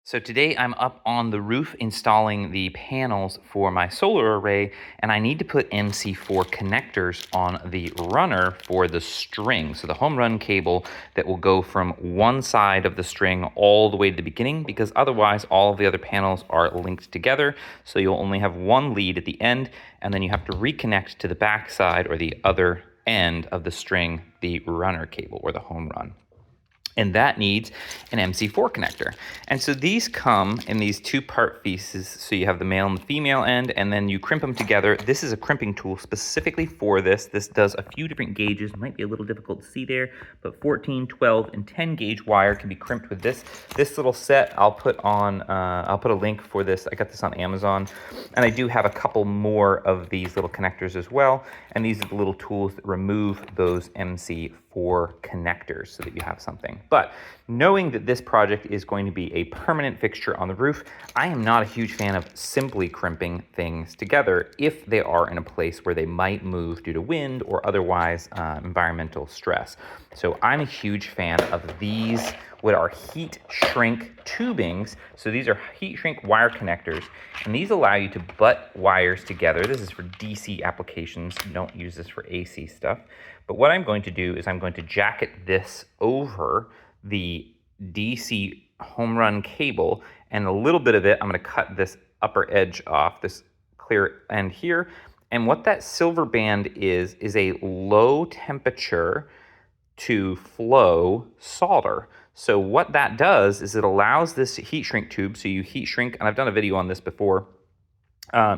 So today I'm up on the roof installing the panels for my solar array, and I need to put MC4 connectors on the runner for the string. So the home run cable that will go from one side of the string all the way to the beginning, because otherwise all of the other panels are linked together. So you'll only have one lead at the end, and then you have to reconnect to the back side or the other end of the string, the runner cable or the home run. And that needs an MC4 connector. And so these come in these two-part pieces. So you have the male and the female end, and then you crimp them together. This is a crimping tool specifically for this. This does a few different gauges. It might be a little difficult to see there, but 14, 12, and 10 gauge wire can be crimped with this. This little set I'll put a link for this. I got this on Amazon, and I do have a couple more of these little connectors as well. And these are the little tools that remove those MC4 connectors so that you have something. But knowing that this project is going to be a permanent fixture on the roof, I am not a huge fan of simply crimping things together if they are in a place where they might move due to wind or otherwise environmental stress. So I'm a huge fan of these, what are heat shrink tubings. So these are heat shrink wire connectors, and these allow you to butt wires together. This is for DC applications. Don't use this for AC stuff. But what I'm going to do is I'm going to jacket this over the DC home run cable, and a little bit of it, I'm going to cut this upper edge off, this clear end here. And what that silver band is a low temperature to flow solder. So what that does is it allows this heat shrink tube, so you heat shrink, and I've done a video on this before,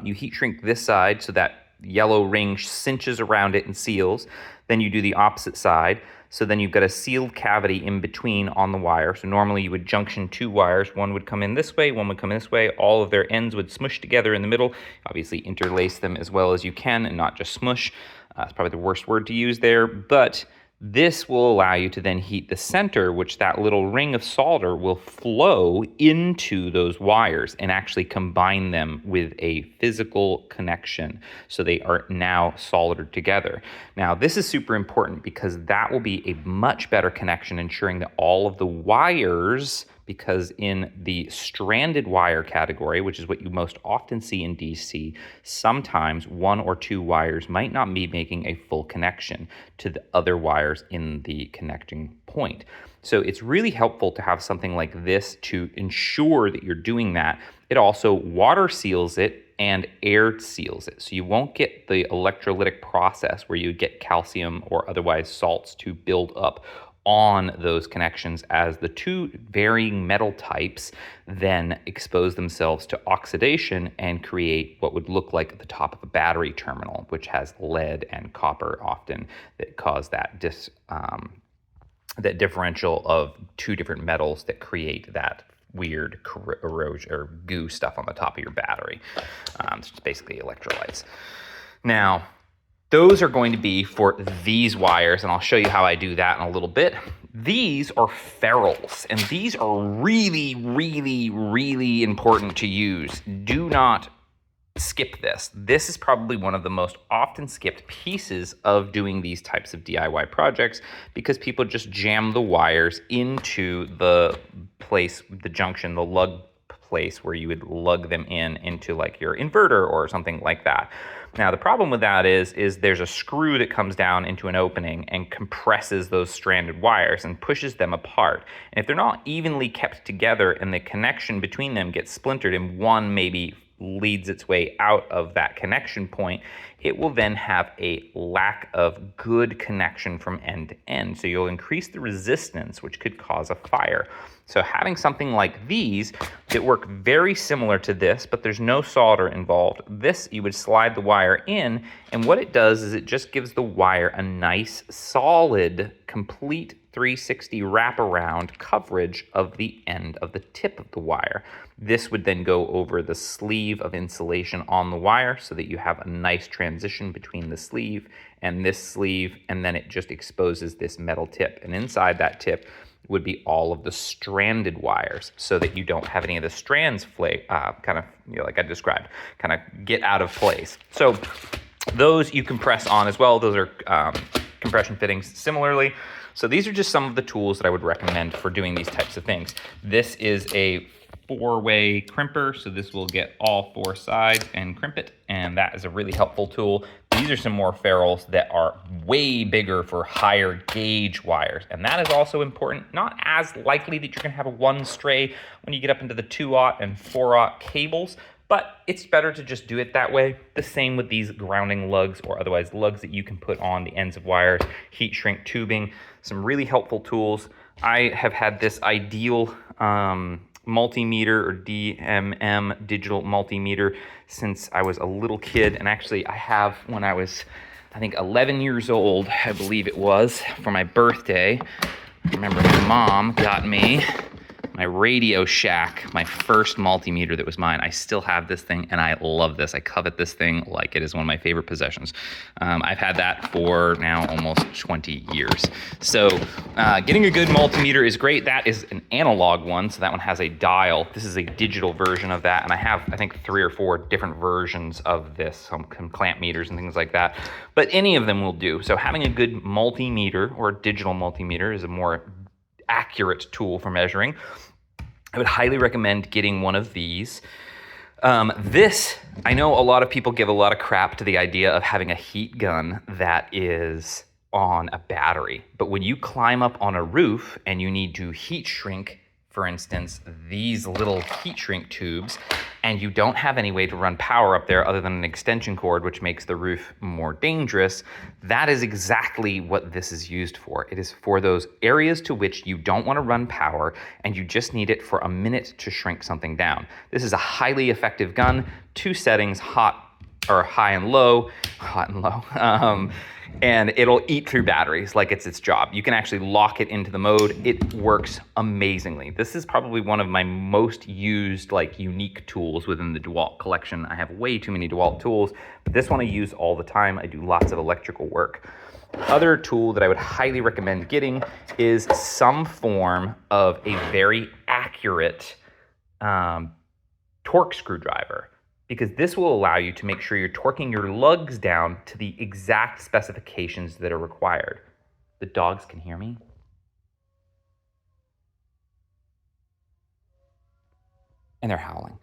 you heat shrink this side so that yellow ring cinches around it and seals. Then you do the opposite side. So then you've got a sealed cavity in between on the wire. So normally you would junction two wires. One would come in this way, one would come in this way. All of their ends would smush together in the middle. Obviously interlace them as well as you can and not just smush. It's probably the worst word to use there, but this will allow you to then heat the center, which that little ring of solder will flow into those wires and actually combine them with a physical connection. So they are now soldered together. Now, this is super important because that will be a much better connection, ensuring that all of the wires, because in the stranded wire category, which is what you most often see in DC, sometimes one or two wires might not be making a full connection to the other wires in the connecting point. So it's really helpful to have something like this to ensure that you're doing that. It also water seals it and air seals it. So you won't get the electrolytic process where you get calcium or otherwise salts to build up on those connections as the two varying metal types then expose themselves to oxidation and create what would look like the top of a battery terminal, which has lead and copper often that cause that differential of two different metals that create that weird erosion or goo stuff on the top of your battery. It's basically electrolytes. Now, those are going to be for these wires, and I'll show you how I do that in a little bit. These are ferrules, and these are really, really, really important to use. Do not skip this. This is probably one of the most often skipped pieces of doing these types of DIY projects because people just jam the wires into the place, the junction, the lug place where you would lug them into like your inverter or something like that. Now, the problem with that is there's a screw that comes down into an opening and compresses those stranded wires and pushes them apart. And if they're not evenly kept together and the connection between them gets splintered and one maybe leads its way out of that connection point, it will then have a lack of good connection from end to end. So you'll increase the resistance, which could cause a fire. So having something like these that work very similar to this, but there's no solder involved, this you would slide the wire in, and what it does is it just gives the wire a nice, solid, complete 360 wraparound coverage of the end of the tip of the wire. This would then go over the sleeve of insulation on the wire so that you have a nice transition between the sleeve and this sleeve, and then it just exposes this metal tip. And inside that tip would be all of the stranded wires so that you don't have any of the strands like I described, kind of get out of place. So those you can press on as well. Those are compression fittings similarly. So these are just some of the tools that I would recommend for doing these types of things. This is a 4-way crimper, so this will get all 4 sides and crimp it, and that is a really helpful tool. These are some more ferrules that are way bigger for higher gauge wires, and that is also important. Not as likely that you're gonna have a 1 stray when you get up into the 2/0 and 4/0 cables, but it's better to just do it that way. The same with these grounding lugs or otherwise lugs that you can put on the ends of wires, heat shrink tubing, some really helpful tools. I have had this Ideal multimeter or DMM digital multimeter since I was a little kid, and actually I have when I was, I think 11 years old, I believe it was, for my birthday. I remember my mom got me my Radio Shack, my first multimeter that was mine. I still have this thing and I love this. I covet this thing like it is one of my favorite possessions. I've had that for now almost 20 years. So getting a good multimeter is great. That is an analog one, so that one has a dial. This is a digital version of that, and I have, I think, 3 or 4 different versions of this, some clamp meters and things like that. But any of them will do. So having a good multimeter or digital multimeter is a more accurate tool for measuring. I would highly recommend getting one of these. This, I know a lot of people give a lot of crap to the idea of having a heat gun that is on a battery. But when you climb up on a roof and you need to heat shrink, for instance, these little heat shrink tubes, and you don't have any way to run power up there other than an extension cord, which makes the roof more dangerous, that is exactly what this is used for. It is for those areas to which you don't want to run power and you just need it for a minute to shrink something down. This is a highly effective gun, 2 settings, hot or high and low, and it'll eat through batteries like it's its job. You can actually lock it into the mode. It works amazingly. This is probably one of my most used, like, unique tools within the DeWalt collection. I have way too many DeWalt tools, but this one I use all the time. I do lots of electrical work. Other tool that I would highly recommend getting is some form of a very accurate torque screwdriver, because this will allow you to make sure you're torquing your lugs down to the exact specifications that are required. The dogs can hear me. And they're howling.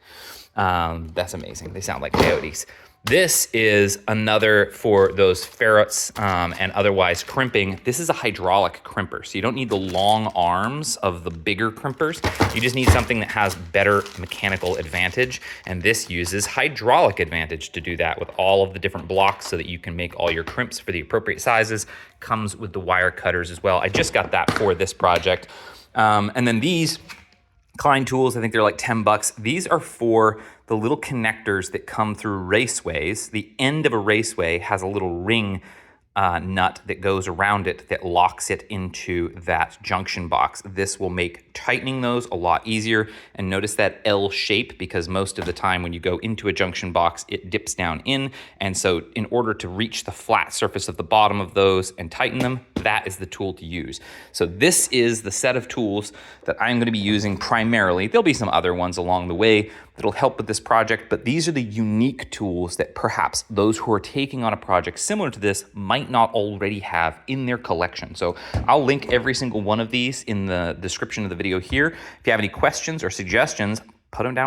That's amazing. They sound like coyotes. This is another for those ferrules and otherwise crimping. This is a hydraulic crimper, so you don't need the long arms of the bigger crimpers. You just need something that has better mechanical advantage, and this uses hydraulic advantage to do that with all of the different blocks so that you can make all your crimps for the appropriate sizes. Comes with the wire cutters as well. I just got that for this project. And then these Klein tools, I think they're like $10. These are for the little connectors that come through raceways. The end of a raceway has a little ring nut that goes around it that locks it into that junction box. This will make tightening those a lot easier. And notice that L shape, because most of the time when you go into a junction box, it dips down in. And so in order to reach the flat surface of the bottom of those and tighten them, that is the tool to use. So this is the set of tools that I'm going to be using primarily. There'll be some other ones along the way that'll help with this project, but these are the unique tools that perhaps those who are taking on a project similar to this might not already have in their collection. So I'll link every single one of these in the description of the video here. If you have any questions or suggestions, put them down